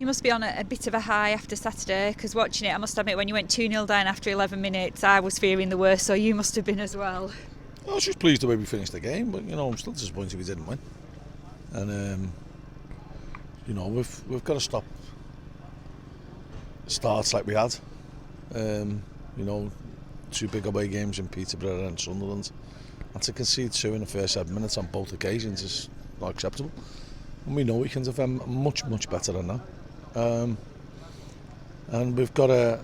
You must be on a bit of a high after Saturday, because watching it, I must admit, when you went 2-0 down after 11 minutes, I was fearing the worst, so you must have been as well. I was just pleased the way we finished the game, but I'm still disappointed we didn't win. And we've got to stop starts like we had. 2 big away games in Peterborough and Sunderland, and to concede 2 in the first 7 minutes on both occasions is not acceptable. And we know we can defend much better than that. And we've got to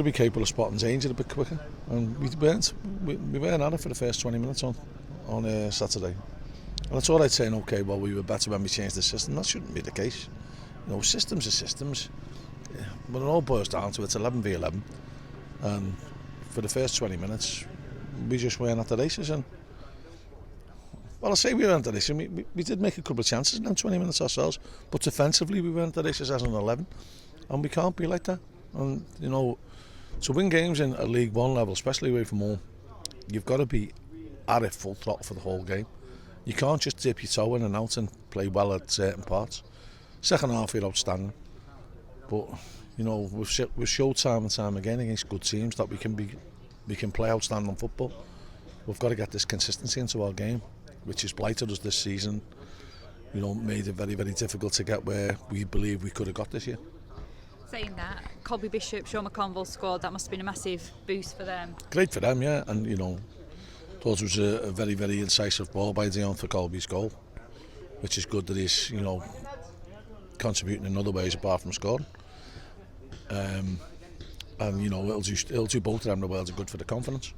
be capable of spotting danger a bit quicker. And we weren't at it for the first 20 minutes on Saturday. And it's all right saying, okay, well, we were better when we changed the system. That shouldn't be the case. Systems are systems. Yeah, but it all boils down to it's 11 v 11. And for the first 20 minutes, we just weren't at the races. And well, I say we weren't at the races. We did make a couple of chances in them 20 minutes ourselves, but defensively we weren't at the races as an 11. And we can't be like that. And, to win games in a League One level, especially away from home, you've got to be at it full throttle for the whole game. You can't just dip your toe in and out and play well at certain parts. Second half, you're outstanding. But, we've showed time and time again against good teams that we can play outstanding football. We've got to get this consistency into our game, which has blighted us this season. Made it very, very difficult to get where we believe we could have got this year. Saying that, Colby Bishop, Sean McConville scored, that must have been a massive boost for them. Great for them, yeah. And, thought it was a very, very incisive ball by Dion for Colby's goal, which is good that he's, contributing in other ways apart from scoring. And, it'll do both of them the world of good for the confidence.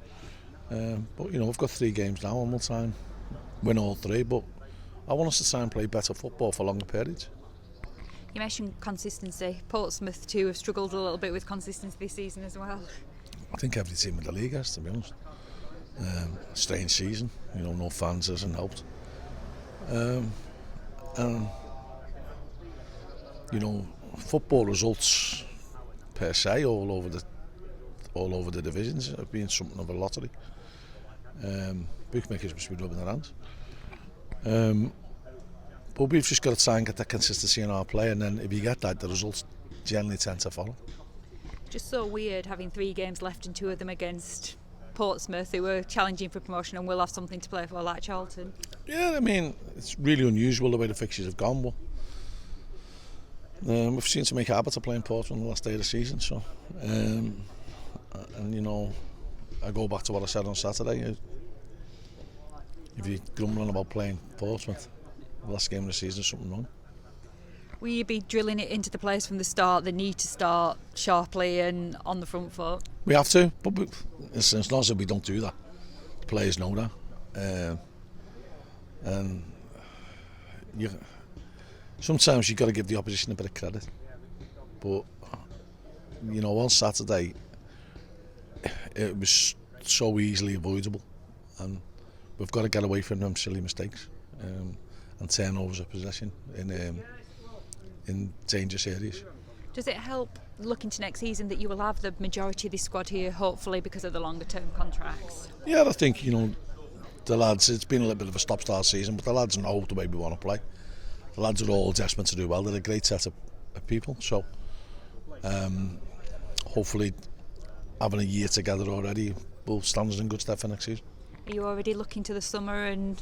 But, we've got 3 games now and we'll try and win all 3. But I want us to try and play better football for longer periods. You mentioned consistency. Portsmouth too have struggled a little bit with consistency this season as well. I think every team in the league has, to be honest. Strange season, no fans hasn't helped. Football results per se all over the divisions have been something of a lottery. Bookmakers must be rubbing their hands. But we've just got to try and get that consistency in our play, and then if you get that, the results generally tend to follow. Just so weird having 3 games left and 2 of them against Portsmouth, who were challenging for promotion and will have something to play for, like Charlton. Yeah, it's really unusual the way the fixtures have gone. But we've seen to make a habit of playing Portsmouth on the last day of the season. So, I go back to what I said on Saturday. If you're grumbling about playing Portsmouth, the last game of the season, there's something wrong. Will you be drilling it into the players from the start? They need to start sharply and on the front foot. We have to, but it's not as if we don't do that. The players know that, and sometimes you've got to give the opposition a bit of credit. But on Saturday, it was so easily avoidable, and we've got to get away from them silly mistakes and turnovers of possession in dangerous areas. Does it help looking to next season that you will have the majority of this squad here, hopefully because of the longer term contracts? Yeah, I think the lads, it's been a little bit of a stop-start season, but the lads know the way we want to play. The lads are all desperate to do well. They're a great set of people, so hopefully having a year together already will stand us in good stead for next season. Are you already looking to the summer and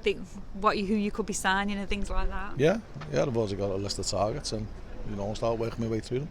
think who you could be signing and things like that? Yeah, I've already got a list of targets and I'll start working my way through them.